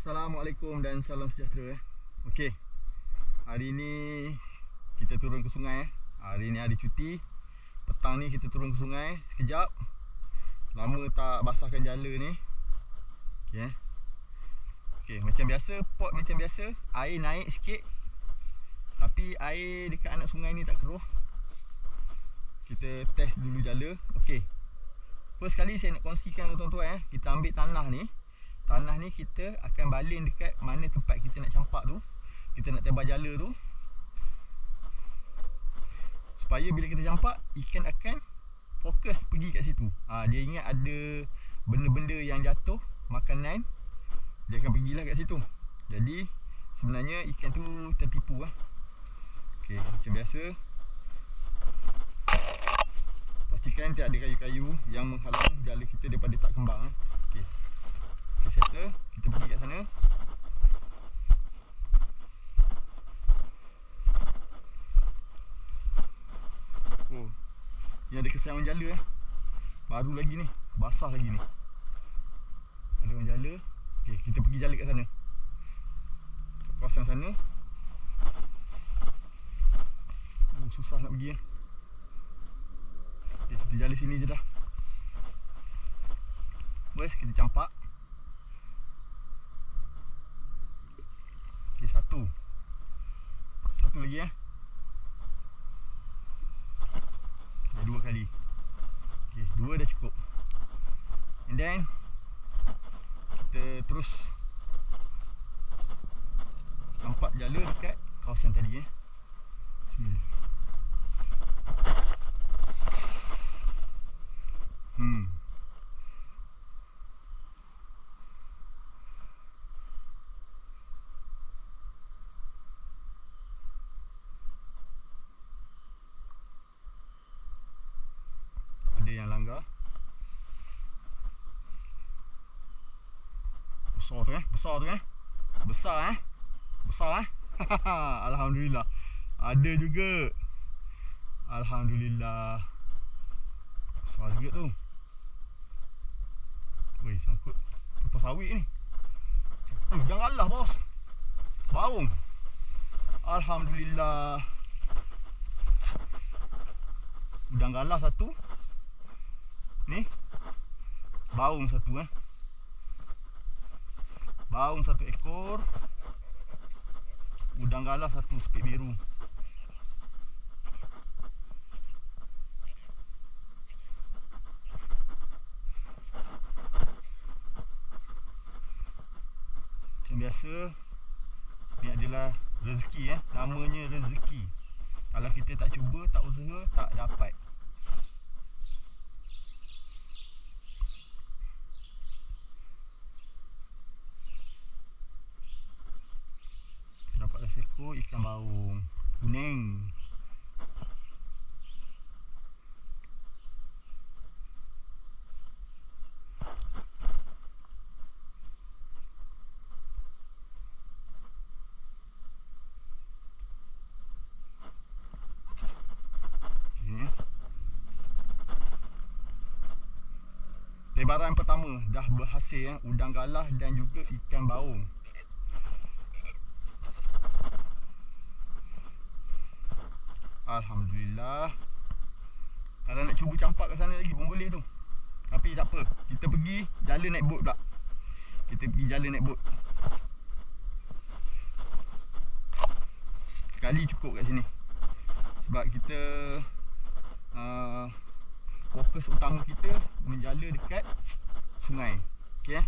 Assalamualaikum dan salam sejahtera. Okey. Hari ni kita turun ke sungai. Hari ni hari cuti. Petang ni kita turun ke sungai sekejap. Lama tak basahkan jala ni. Okey. Okey, macam biasa, pot macam biasa, air naik sikit. Tapi air dekat anak sungai ni tak keruh. Kita test dulu jala. Okey. First kali saya nak kongsikan dengan tuan-tuan kita ambil tanah ni. Tanah ni kita akan baling dekat mana tempat kita nak campak tu. Kita nak tebal jala tu. Supaya bila kita campak, ikan akan fokus pergi kat situ. Dia ingat ada benda-benda yang jatuh, makanan, dia akan pergilah kat situ. Jadi sebenarnya ikan tu tertipu lah. Okey, macam biasa, pastikan tak ada kayu-kayu yang menghalang jala kita daripada tak kembang. Okey. Okay, settle. Kita pergi kat sana. Oh, ni ada kesan orang jala baru lagi ni, basah lagi ni. Ada orang jala. Okey, kita pergi jala kat sana. Kat kawasan sana. Susah nak pergi Okay, kita jala sini je dah. Bos, kita campak. Okay, satu lagi okay, dua kali. Okay, dua dah cukup. And then kita terus campak jala dekat kawasan tadi Bismillah. Yang langgar besar Alhamdulillah, ada juga. Alhamdulillah, besar juga tu. Weh, sangkut kipas sawit ni. Jangan kalah bos, baung. Alhamdulillah, udang galah satu. Ni baung satu baung satu ekor. Udang galah satu spek biru. Macam biasa, ni adalah rezeki namanya rezeki. Kalau kita tak cuba, tak usaha, tak dapat. Dapatlah seekor ikan baung kuning. Tebaran pertama dah berhasil udang galah dan juga ikan baung. Alhamdulillah. Kalau nak cuba campak kat sana lagi pun boleh tu. Tapi tak apa, kita pergi jala naik bot pula. Kita pergi jala naik bot. Sekali cukup kat sini. Sebab kita fokus utama kita menjala dekat sungai. Okey